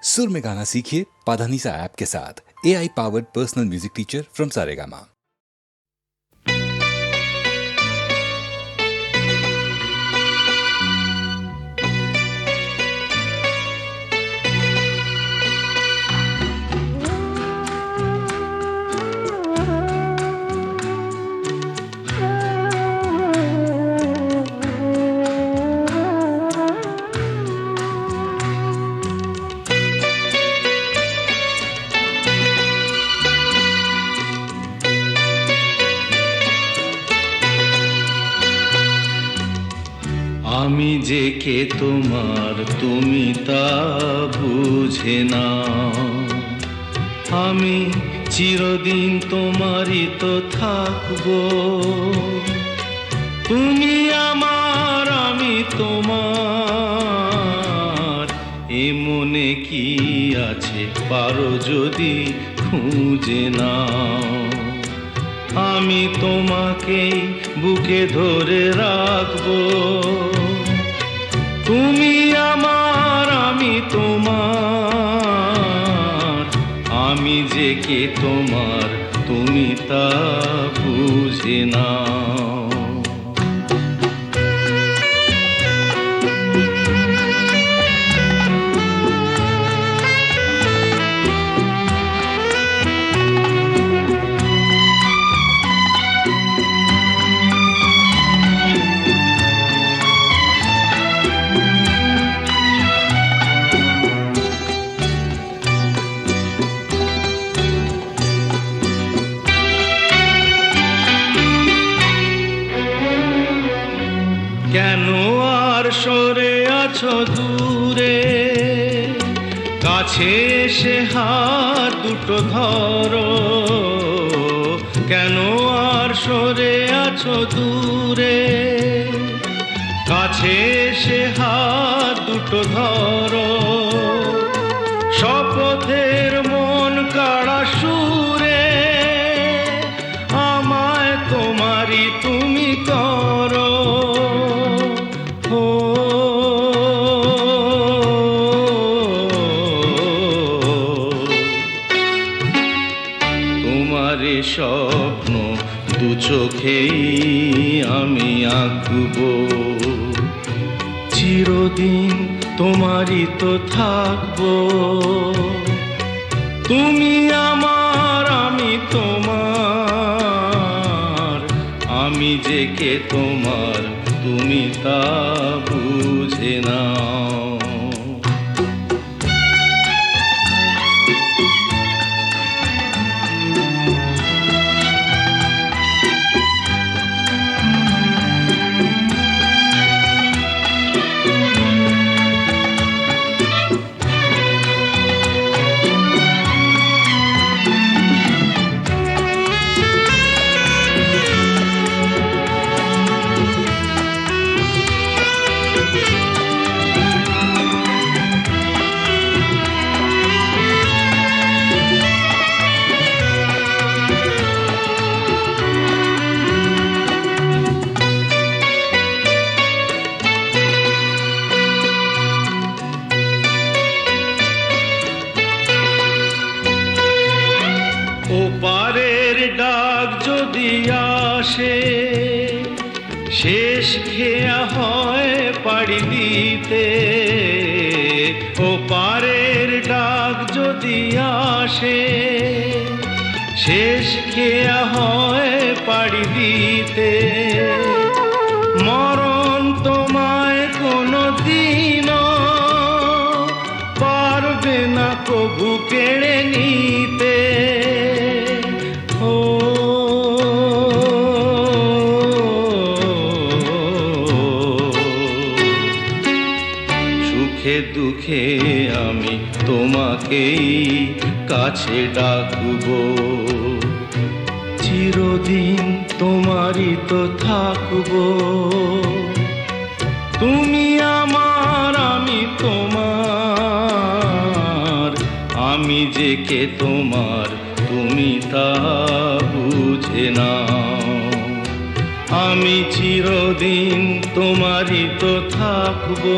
सुर में गाना सीखिए पाधानीसा ऐप के साथ। AI powered personal music teacher from Saregama. আমি যে কে তোমার তুমি তা বুঝে না, আমি চিরদিন তোমারই তো থাকবো। তুমি আমার আমি তোমার, এ মনে কি আছে পারো যদি খুঁজে নাও। আমি তোমাকেই বুকে ধরে রাখবো, তুমি আমার আমি তোমার, আমি যে কে তোমার তুমি তা বুঝে নাও। কেন আর সরে আছো দূরে, কাছে এসে হাত দুটো ধরো। কেন আর সরে আছো দূরে, কাছে এসে হাত দুটো ধরো। শপথের মন কাড়া সুরে আমায় তোমারই তুমি করো। তোমারে স্বপ্ন দু চোখেই আমি আঁকবো, চিরদিন তোমারই তো থাকবো। তুমি আমার আমি তোমার, আমি যে কে তোমার তুমি তা বুঝে নাও। ওপারের ডাক যদি আসে, শেষ খেয়া হয় পাড়ি দিতে। ওপারের ডাক যদি আসে, শেষ খেয়া হয় পাড়ি দিতে। মরণ তোমায় কোনো দিনও পারবে না কবু কেড়ে নিতে। সুখে দুঃখে আমি তোমাকেই কাছে ডাকবো, চিরদিন তোমারই তো থাকবো। তুমি আমার আমি তোমার, আমি যে কে তোমার তুমি তা বুঝে নাও। আমি চিরদিন তোমারই তো থাকবো,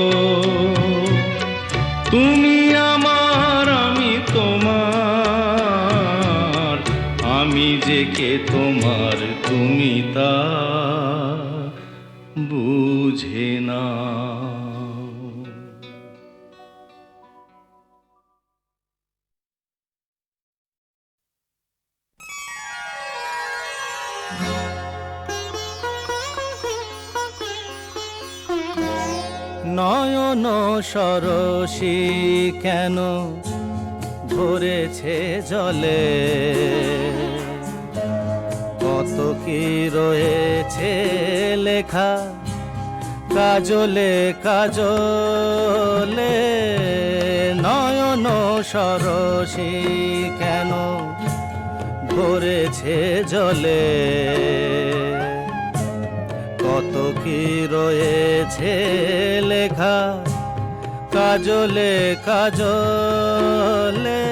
তুমি আমার কে তোমার, তুমি তা বুঝে না। নয়ন সরসী কেন ভরেছে জলে, কত কি রয়েছে লেখা কাজলে কাজলে। নয়ন সরসী কেন ভরেছে জলে, কত কি রয়েছে লেখা কাজলে কাজলে।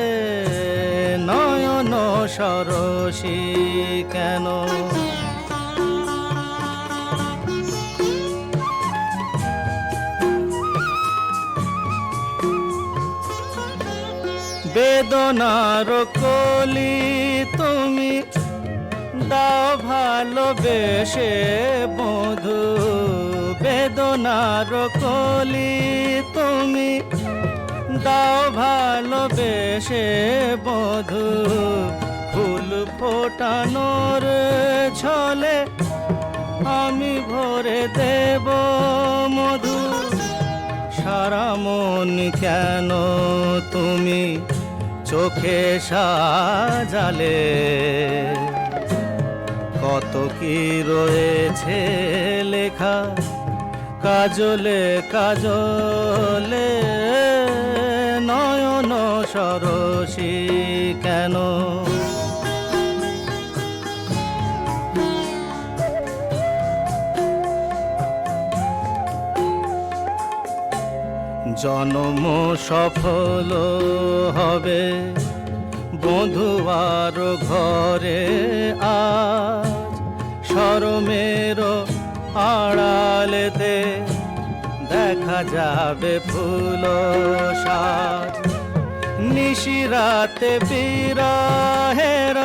নয়ন সরসী কেন, বেদনার কলি তুমি দাও ভালোবেসে বধু, বেদনার কলি তুমি দাও ভালোবেসে বধু। ফুল ফোটানোর ছলে আমি ভরে দেব মধু। সারা মন কেন তুমি চোখে সাজালে, কত কি রয়েছে লেখা কাজলে কাজলে। নয়ন সরসী কেন, জন্ম সফল হবে বধুয়ার ঘরে আজ। শরমের আড়ালেতে দেখা যাবে ফুল সাজ। নিশিরাতে বিরহের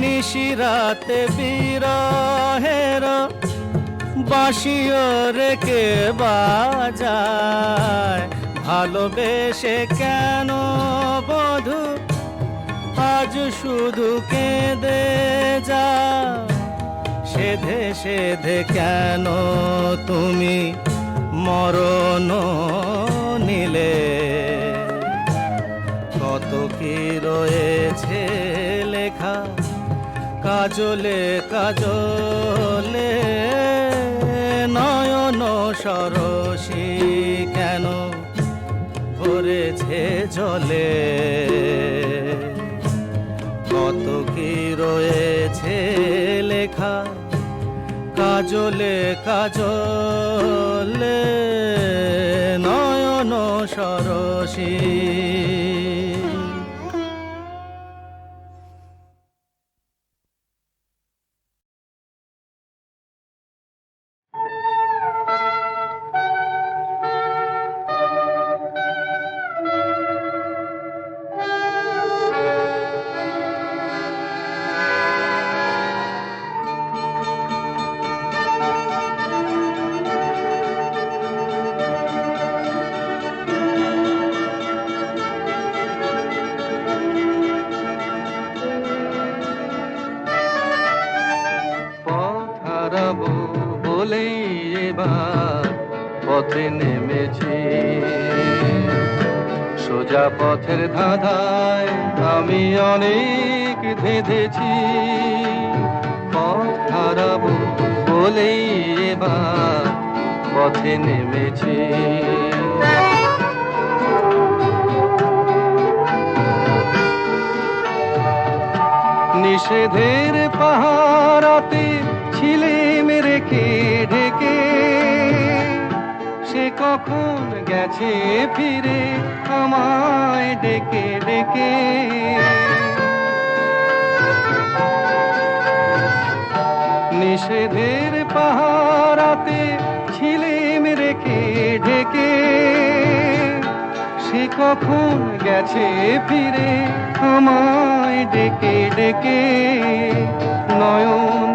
নিশিরাতে বিরহের বাঁশিও রেখে বাজায়। ভালোবেসে কেন বধু আজ শুধু কেঁদে যা, সেধে সেধে কেন তুমি মরণ নিলে। কত কি রয়েছে লেখা কাজলে কাজলে। নয়ন সরসী কেন ভরেছে জলে, কত কি রয়েছে লেখা কাজলে কাজলে। নয়ন সরসী। বলেই এবার পথে নেমেছি, সোজা পথের ধাঁধায় আমি অনেক ধেঁধেছি। পথ হারাবো বলেই এবার পথে নেমেছি। নিষেধের পাহারাতে ছিলেম রেখে ঢেকে, সে কখন গেছে ফিরে আমায় ডেকে ডেকে। নিষেধের পাহারাতে ছিলেম রেখে ঢেকে, সে কখন গেছে ফিরে আমায় ডেকে ডেকে নয়ন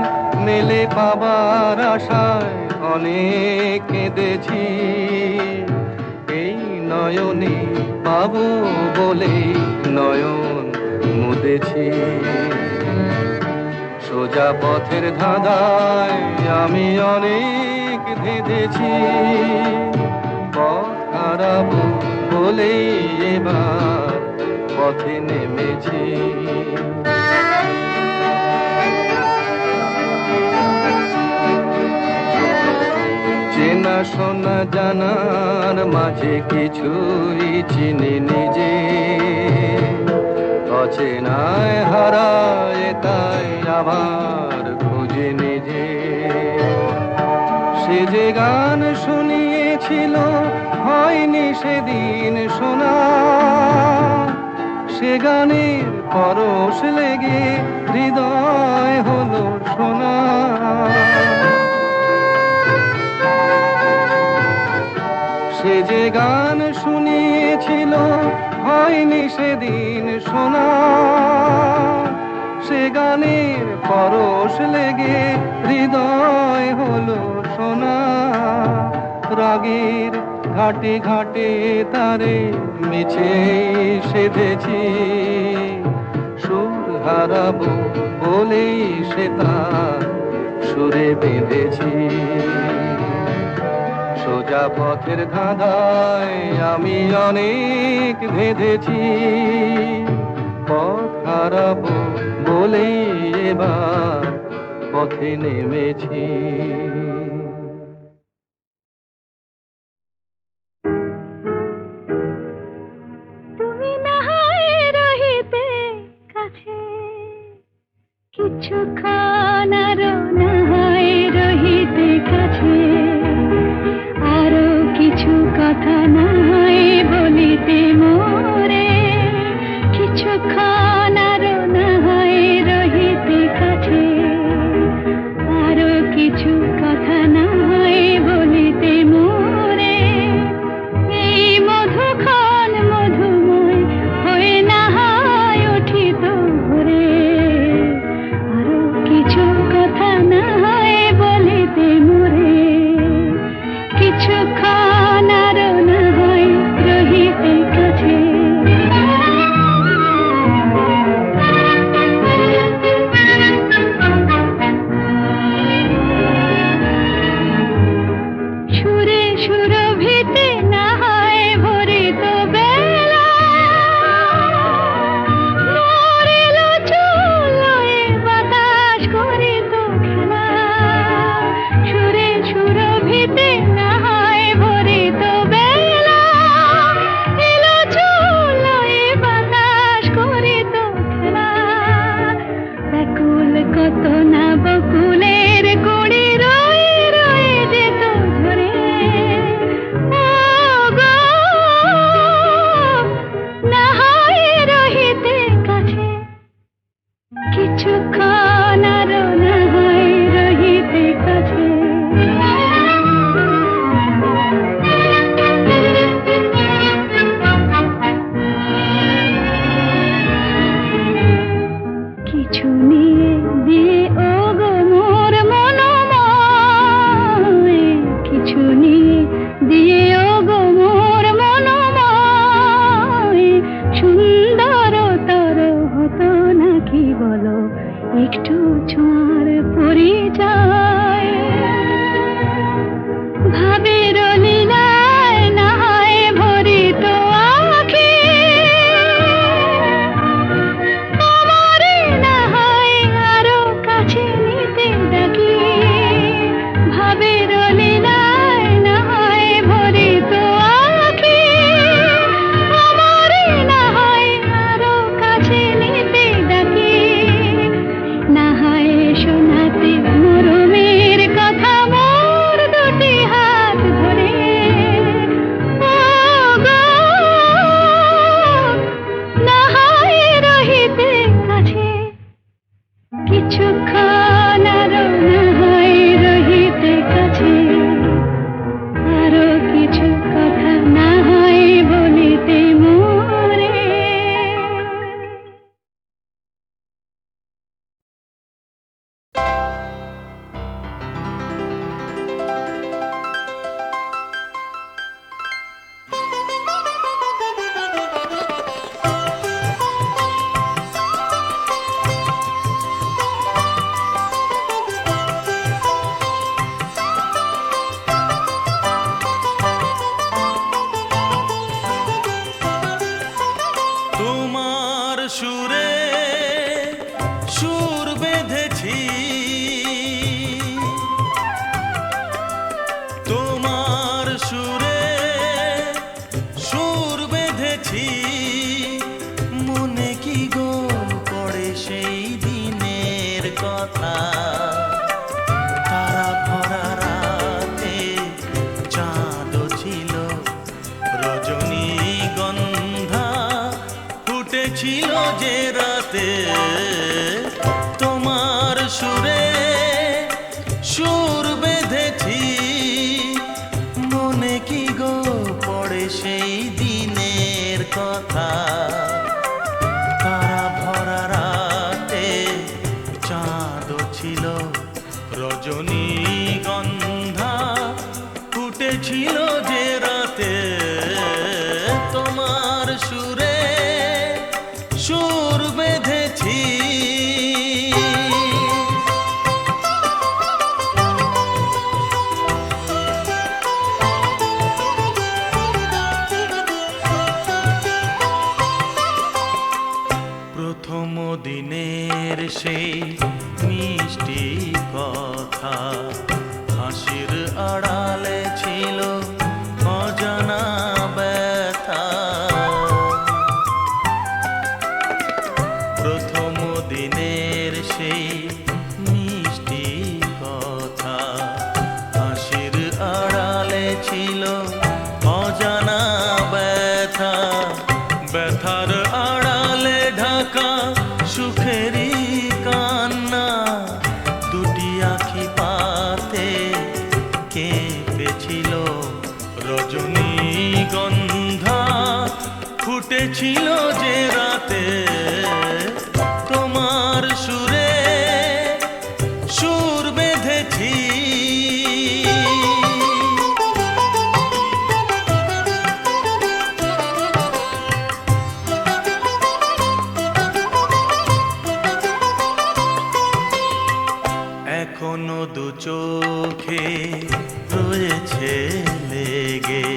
মেলে পাবার আশায় অনেক কেঁদেছি এই নয়নে পাবো বলে নয়ন মুদেছি সোজা পথের ধাঁধায় আমি অনেক ধেঁধেছি পথ হারাবো বলেই এবার পথে নেমেছি চেনা শোনা জানার মাঝে কিছুই চিনি নিজে অচেনায় হারায় তাই আবার খুঁজে নিজে সে যে গান শুনিয়েছিল হয়নি সেদিন শোনা সে গানের পরশ লেগে হৃদয় হলো শোনা সে যে গান শুনিয়েছিল হয়নি সেদিন শোনা সে গানের পরশ লেগে হৃদয় হলো শোনা রাগের ঘাটে ঘাটে তারে মিছে সেধেছি সুর হারাবো বলেই সে তার সুরে বেঁধেছি সোজা পথের ধাঁধায় আমি অনেক ভেদেছি পথ হারাবো বলেই এবার পথে নেমেছি তুমি না হয় রহিতে কাছে কিছুক্ষণ আরো না হয় রহিতে কাছে আরো কিছু কথা না হয় বলিতে মোরে কিছুক্ষণ আরো না হয় রহিতে কাছে আরো কিছু কথা না হয় বলিতে মোরে এই মধুক্ষণ মধুময় হয়ে না হয় উঠিত ভোরে আরো কিছু কথা না হয় বলিতে মোরে কিছুক্ষণ আরো না হয় রহিতে কাছে সুরে সুরভিতে না হয় ভরিত বেলা মরিল চুলোয় বাতাস করিত খেলা সুরে সুরভিতে না হয় ভরিত বেলা এলো চুলোয় বাতাস করিত খেলা ব্যাকুল কত না বকুলের কুড়ি রয়ে রয়ে যেত ঝরে ও গো না হয় রহিতে কাছে কিছুক্ষণ আরো না হয় রহিতে কাছে কিছু নিয়ে দিয়ে ও গো মোর মনোময় কিছু নিয়ে দিয়ে ও গো মোর মনোময় সুন্দর তর হতো নাকি বলো একটু ছোঁয়ার পরিচয় ভাবের লীলায় না হয় ভরিত আঁখি আমারে না হয় আরো কাছে নিতে ডাকি ভাবের লীলায় না হয় ভরিত আঁখি আমারে না হয় আরো কাছে নিতে ডাকি না হয় শোনাতে মরমের ফুটেছিল যে রাতে তোমার সুরে সুর বেঁধেছি, মনে কি গো পড়ে সেই দিনের কথা। তারা ভরা রাতে চাঁদ ছিল রজনীগন্ধা, ফুটেছিল যে রাতে তোমার সুরে সুর বেঁধেছি। প্রথম দিনের সেই মিষ্টি কথা, হাসির আড়ালে ছিল অজানা ব্যথা। প্রথম দিনের সেই মিষ্টি কথা, হাসির আড়ালে ছিল অজানা ব্যথা। ব্যথার আড়ালে ঢাকা সুখেরই কান্না, দুটি আখি পাতে কেঁপেছিল রজনীগন্ধা, ফুটেছিল যে রাতে তোমার সুরে সুর বেঁধেছি। এখনো দু চোখে রয়েছে লেগে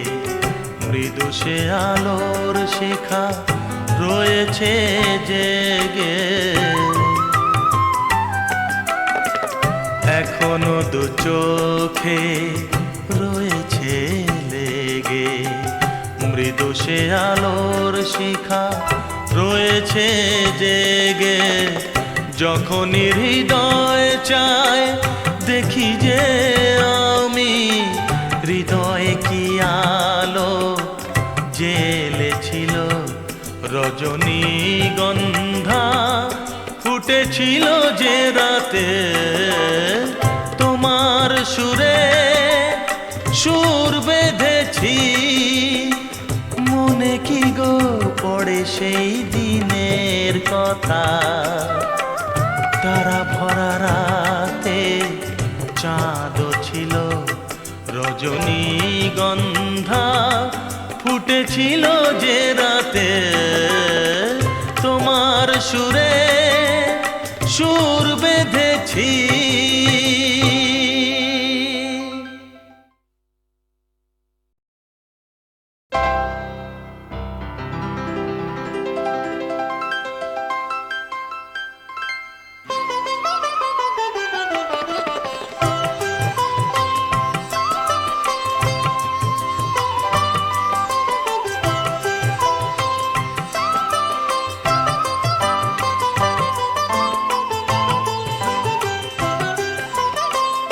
মৃদু সে আলোর শিখা রয়েছে জেগে। এখনো দু চোখে রয়েছে লেগে মৃদু সে আলোর শিখা রয়েছে জেগে। যখনই হৃদয় চায় দেখি যে আমি হৃদয়ে কি আলো জ্বেলেছিল রজনীগন্ধা, ফুটেছিল যে রাতে তোমার সুরে সুর বেঁধেছি। মনে কি গো পড়ে সেই দিনের কথা। তারা ভরা রাতে চাঁদ ছিল রজনীগন্ধা, ফুটেছিল যে রাতে তোমার সুরে সুর বেঁধেছি।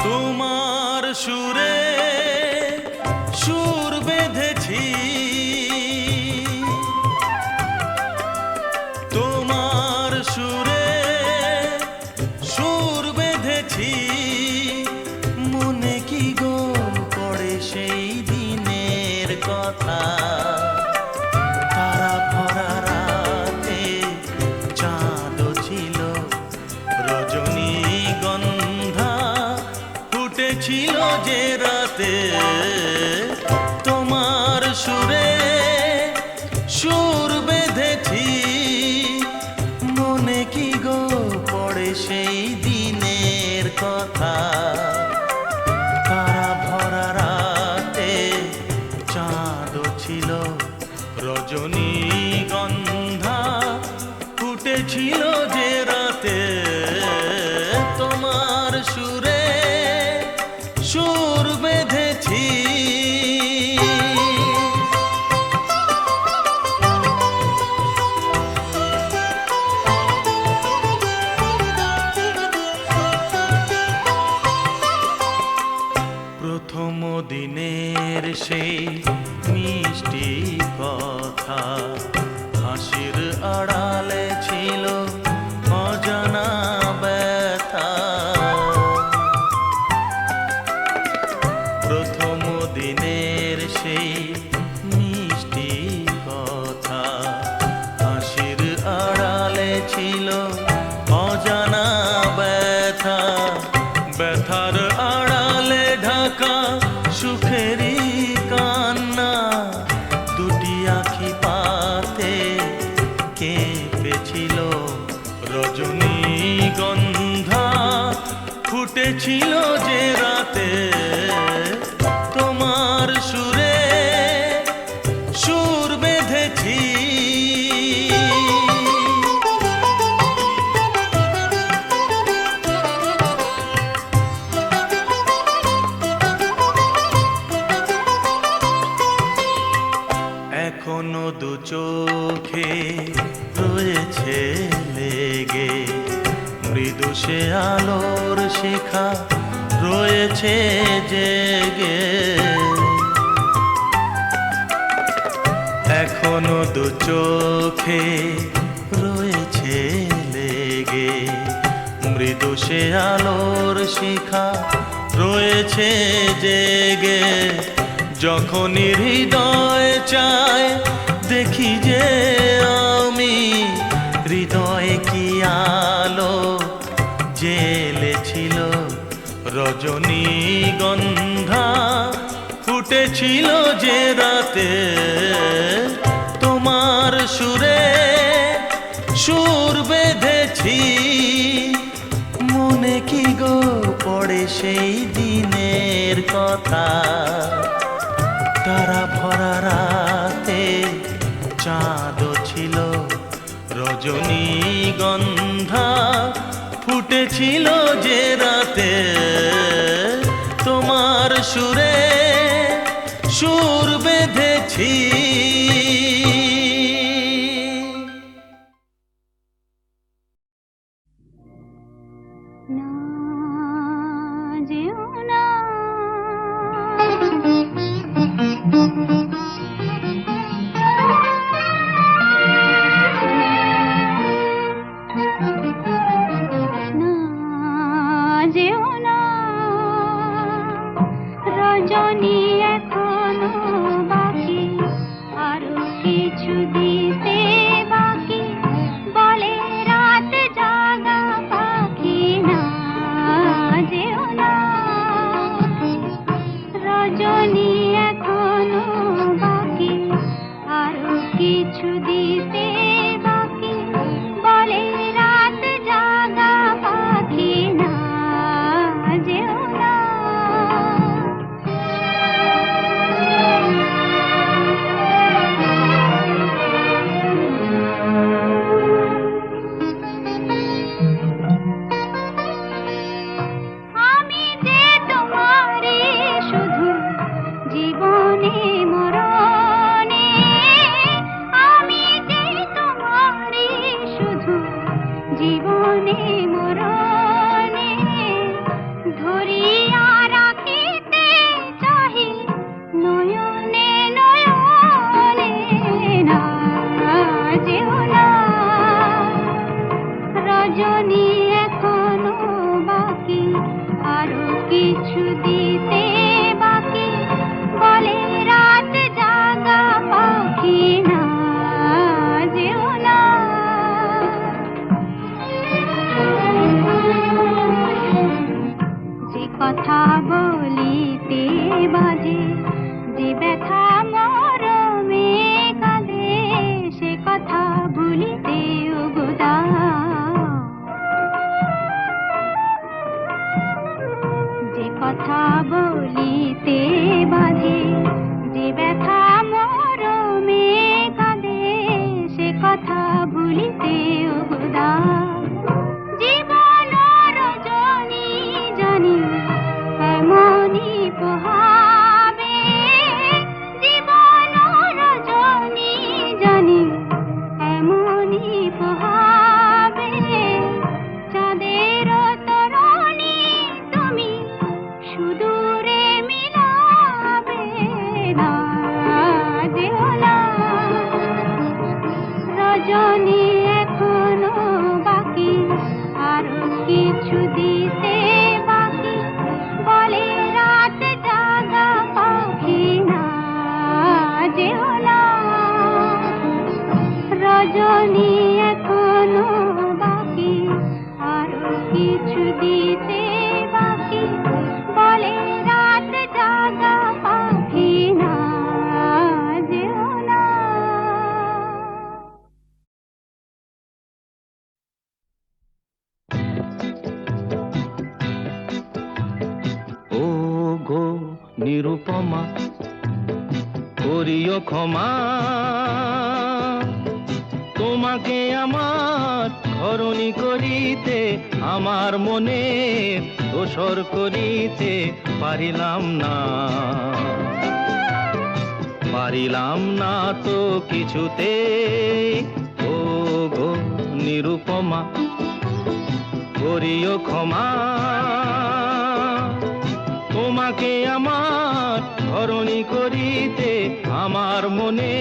তোমার সুরে সুর বেঁধেছি, তোমার সুরে সুর বেঁধেছি। মনে কি গো পড়ে সেই দিনের কথা। তারা ভরা রাতে চাঁদ ছিল রজনীগন্ধা, ফুটেছিল যে রাতে তোমার সুরে সুর বেঁধেছি। মনে কি গো পড়ে সেই দিনের কথা। তারা ভরা রাতে চাঁদ ছিল রজনীগন্ধা, ফুটেছিল যে রাতে তোমার সুরে সুর বেঁধেছি। প্রথম দিনের সেই মিষ্টি কথা, হাসির আড়ালে ছিল অজানা ব্যথা। প্রথম দিনের সেই মিষ্টি কথা, হাসির আড়ালে ছিল অজানা ব্যথা। ব্যথার আড়ালে ঢাকা সুখেরই কান্না, দুটি আখি পাতে কেঁপেছিল রজনীগন্ধা। ফুটেছিল যে রাতে তোমার সুরে সুর বেঁধেছি। এখনো দু চোখে রয়েছে লেগে মৃদু সে আলোর শিখা রয়েছে জেগে। এখনো দু চোখে রয়েছে লেগে মৃদু সে আলোর শিখা রয়েছে জেগে। যখনই হৃদয় চায় দেখি যে আমি হৃদয়ে কি আলো জ্বেলেছিল রজনীগন্ধা। ফুটেছিল যে রাতে তোমার সুরে সুর বেঁধেছি। মনে কি গো পড়ে সেই দিনের কথা, তারা ভরা রাতে চাঁদ ছিল রজনীগন্ধা। ফুটেছিল যে রাতে তোমার সুরে সুর বেঁধেছি। না যেও না, না যেও না, রজনী এখনো বাকি, আরো কিছু দিতে বাকি, বলে রাত জাগা পাখি। না যেও না, রজনী এখনো বাকি, আরো কিছু দিতে বাকি, বলে রাত জাগা পাখি। না যেও না। আমি যে তোমারে শুধু জীবনে মরণে, আমি যে তোমারে শুধু জীবনে মরণে, ধরিয়া রাখিতে চাহি নয়নে নয়নে। না যেও না, রজনী এখনো বাকি, আরো কিছু দিতে বাকি, বলে রাত জাগা পাখি। না যেও না। যে কথা বলিতে বাজে, যে ব্যথা মরমে কাঁদে, সে কথা ভুলিতে উগদা। যে কথা বলিতে বাজে, যে ব্যথা মরমে কাঁদে, সে কথা ভুলিতে উগদা। জীবন রজনী জানি এমনই পোহাবে, জীবন রজনী জানি এমনই পোহাবে। চাঁদের তরণী তুমি সুদূরে মিলাবে। না যেও না, রজনী করিও ক্ষমা। তোমাকে আমার ধরণী করিতে আমার মনে দোসর করিতে পারিলাম না, পারিলাম না তো কিছুতে। ও গো নিরুপমা করিও ক্ষমা। তোমাকে আমার ধরণী করিতে আমার মনে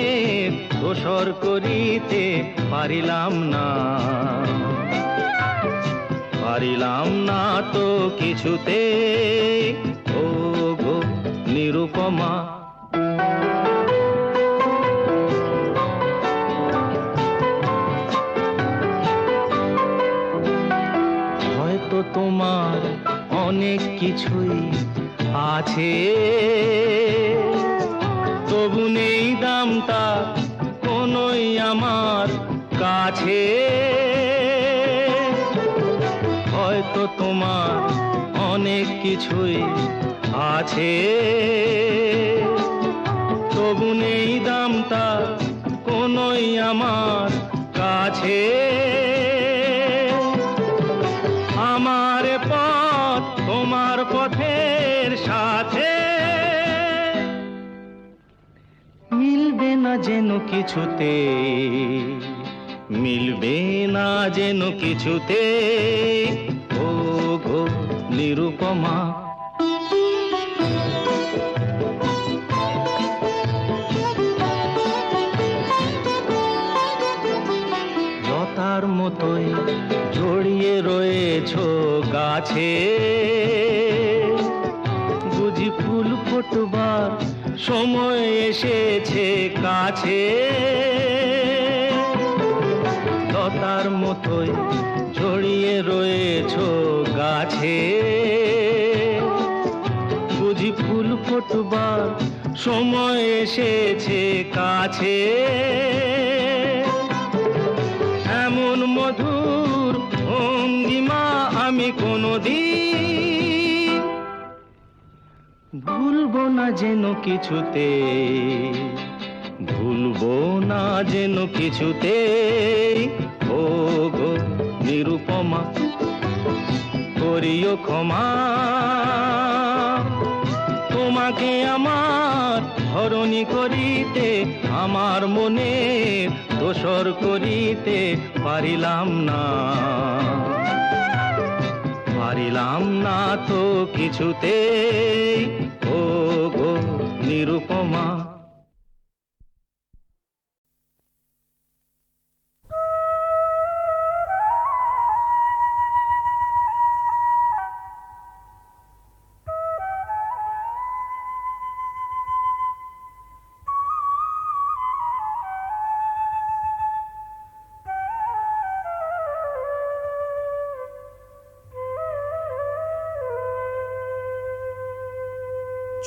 দোসর করিতে পারিলাম না, পারিলাম না তো কিছুতে। ও গো নিরুপমা। হয়তো তোমার অনেক কিছুই আছে, তবু নেই দামটা কোনোই আমার কাছে। হয়তো তোমার অনেক কিছুই আছে, তবু নেই দামটা কোনোই আমার কাছে। আমার পথ তোমার পথের সাথে মিলবে না যেন কিছুতে, মিলবে না যেন কিছুতে। ও গো নিরুপমা। লতার মতোই জড়িয়ে রয়েছো গাছে, বুঝি ফুল ফোটবার সময় এসেছে কাছে। লতার মতোই জড়িয়ে রয়েছো গাছে, বুঝি ফুল ফোটবার সময় এসেছে কাছে। এমন মধুর ভঙ্গিমা আমি কোনোদিন ভুলবো না যেন কিছুতে, ভুলবো না যেন কিছুতে। ও গো নিরুপমা করিও ক্ষমা। তোমাকে আমার ধরণী করিতে আমার মনে দোসর করিতে পারিলাম না, পারিলাম না তো কিছুতে। ও গো নিরুপমা।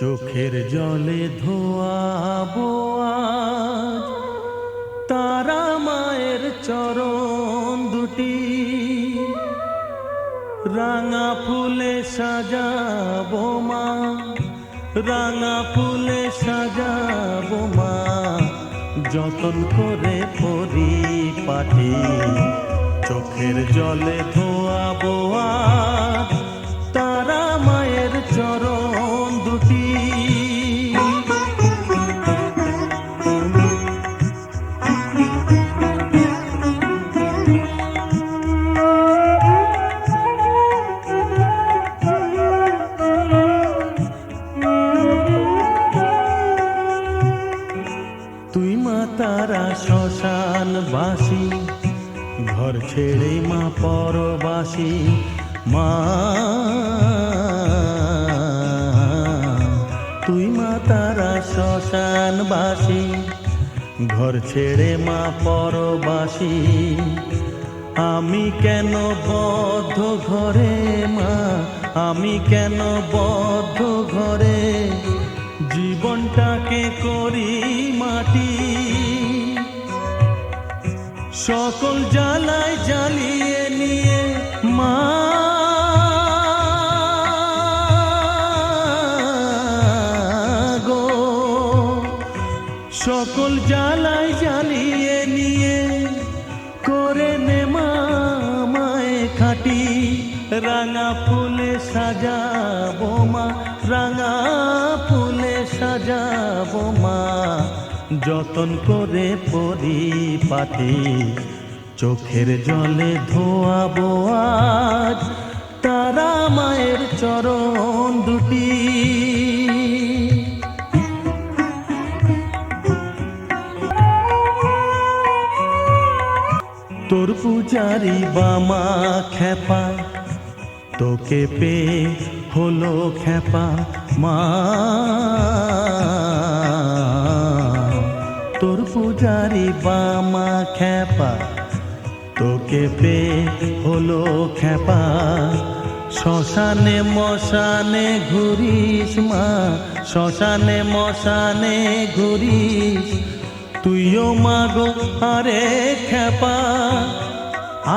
চোখের জলে ধোয়াবো আজ তারা মায়ের চরণ দুটি, রাঙা ফুলে সাজাবো মা, রাঙা ফুলে সাজাবো মা, যতন করে পরিপাটি। চোখের জলে ধোয়াবো আজ তারা মায়ের চরণ দুটি। তুই মা তারা শ্মশানবাসী, ঘর ছেড়ে মা পরবাসী। মা তুই মা তারা শ্মশানবাসী, ঘর ছেড়ে মা পরবাসী। আমি কেন বদ্ধ ঘরে মা, আমি কেন বদ্ধ ঘরে, জীবনটাকে করি মাটি। সকল জ্বালায় জ্বালিয়ে নিয়ে মা গো, সকল জ্বালায় জ্বালিয়ে নিয়ে করে নে মা আমায় খাটি রাঙা ফুলে সাজাবো মা রাঙা ফুলে সাজাবো মা যতন করে পরিপাটি চোখের জলে ধোয়াবো আজ তারা মায়ের চরণ দুটি তোর পূজারি বামা খেপা তোকে পে হলো খেপা মা তোর পূজারি বামা খেপা তোকে পে হলো খেপা শ্মশানে মশানে ঘুরিস মা শ্মশানে মশানে ঘুরিস তুইও মাগো আরে খেপা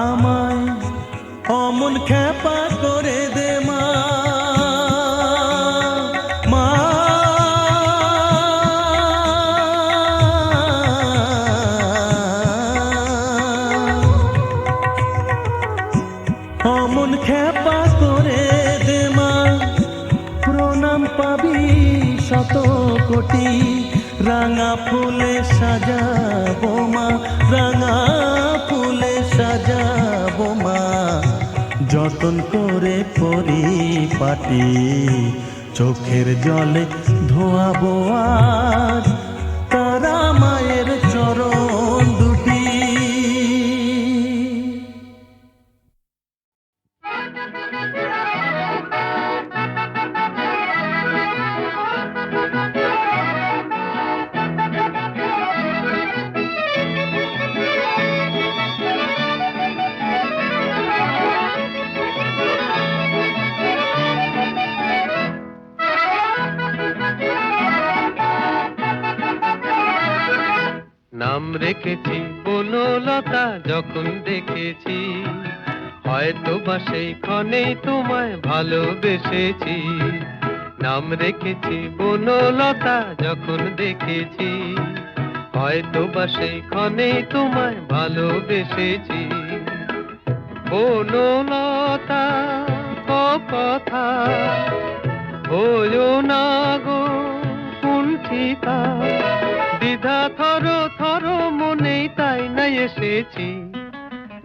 আমায় অমন খেপা করে দে মা মা অমন খেপা করে দে মা প্রণাম পাবি শত কোটি রাঙা ফুলে সাজাবো মা রাঙা ফুলে সাজাবো মা যতন করে পরিপাটি চোখের জলে ধোয়াবো আজ তারা মায়ের চরণ দুটি নাম রেখেছি বনলতা যখন দেখেছি হয়তো বা সেই ক্ষণেই তোমায় ভালোবেসেছি নাম রেখেছি বনলতা যখন দেখেছি হয়তো বা সেই ক্ষণেই তোমায় ভালোবেসেছি বনলতা কথা হয়ো না গো কুণ্ঠিতা দ্বিধা থর থর মনেই তাই না এসেছি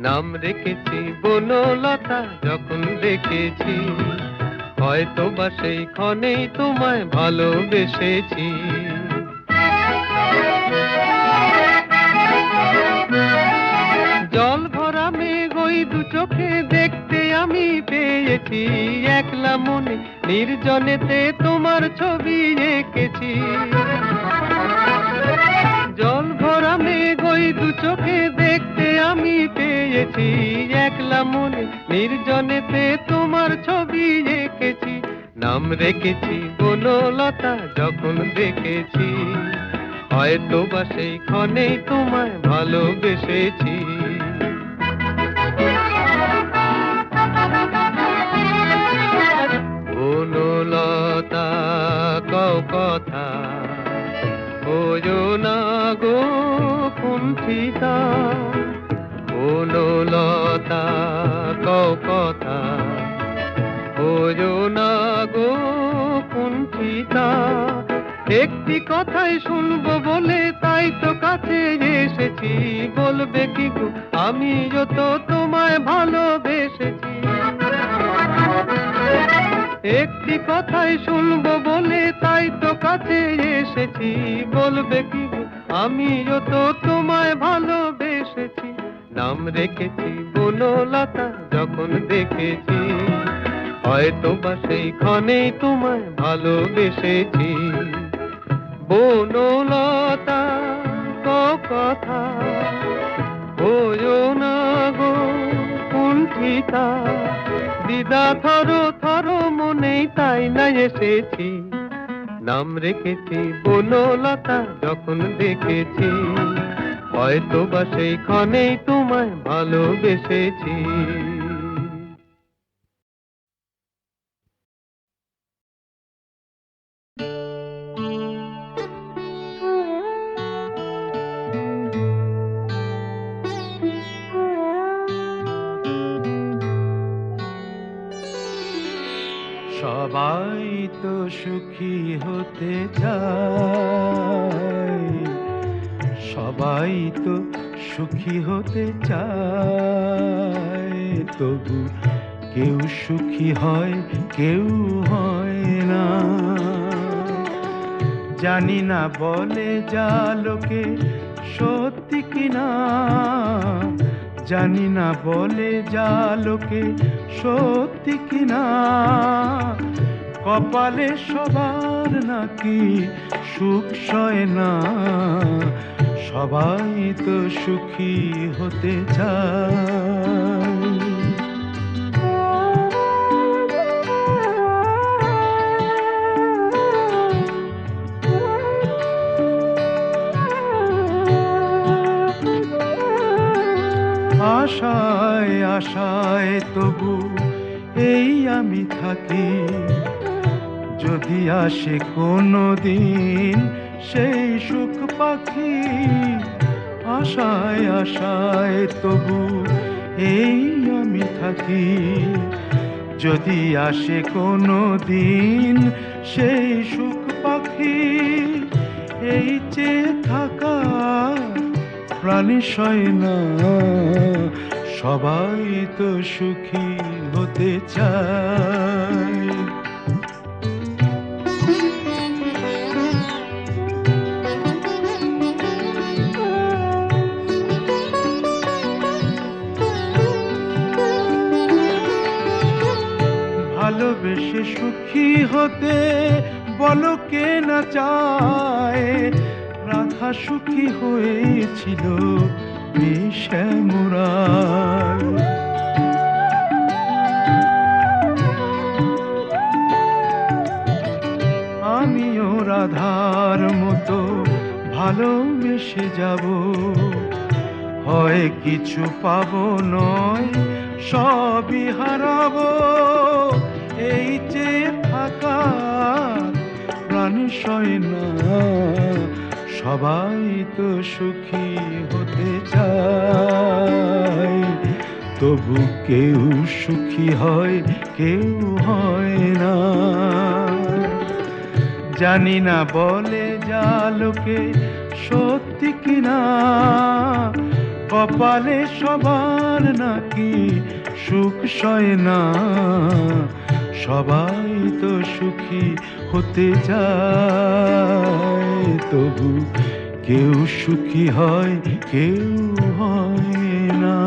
নাম রেখেছি বনলতা যখন দেখেছি হয়তো বা সেই ক্ষণেই তোমায় ভালোবেসেছি জল ভরা মেঘ ওই দু চোখে দেখতে আমি পেয়েছি একলা মনে নির্জনেতে তোমার ছবি এঁকেছি জল ভরা মেঘ ওই দু চোখে দেখতে আমি পেয়েছি একলা মনে নির্জনেতে তোমার ছবি এঁকেছি নাম রেখেছি বনলতা যখন দেখেছি হয়তো বা সেই ক্ষণেই তোমায় ভালোবেসেছি বনলতা কও কথা হয়ো না গো কুণ্ঠিতা বনলতা কও কথা হয়ো না গো কুণ্ঠিতা একটি কথাই শুনবো বলে তাই তো কাছে এসেছি বলবে কি গো আমিও তো তোমায় ভালোবেসেছি একটি কথাই শুনবো বলে তাই তো কাছে এসেছি বলবে কি গো আমিও তো তোমায় ভালোবেসেছি নাম রেখেছি বনলতা যখন দেখেছি হয়তো বা সেই ক্ষণেই তোমায় ভালোবেসেছি বনলতা কথা হয়ো না গো কুণ্ঠিতা দ্বিধা থর থর মনেই তাই না এসেছি নাম রেখেছি বনলতা যখন দেখেছি হয়তো বা সেই ক্ষণেই তোমায় ভালোবেসেছি তো সুখী হতে চায়, সবাই তো সুখী হতে চায়, তবু কেউ সুখী হয় কেউ হয় না। জানি না বলে যা লোকে সত্যি কিনা, জানি না বলে যা লোকে সত্যি কিনা, কপালে সবার নাকি সুখ সয় না, সবাই তো সুখী হতে চায়। আশায় আশায় তবু এই আমি থাকি, যদি আসে কোনো দিন সেই সুখ পাখি। আশায় আশায় তবু এই আমি থাকি, যদি আসে কোনো দিন সেই সুখ পাখি। এই চেয়ে থাকা প্রাণী সয় না, সবাই তো সুখী হতে চায়। ভালোবেসে সুখী হতে বলো কে না চায়, রাধা সুখী হয়েছিল শ্যামরায়। আমিও রাধার মতো ভালোবেসে যাব, হয় কিছু পাবো নয় সবই হারাবো। এই যে থাকা প্রাণী সয় না, সবাই তো সুখী হতে চায়, তবু কেউ সুখী হয় কেউ হয় না। জানি না বলে যা লোকে সত্যি কিনা, কপালে সবার নাকি সুখ সয় না, সবাই তো সুখী হতে চায়, তবু কেউ সুখী হয় কেউ হয় না।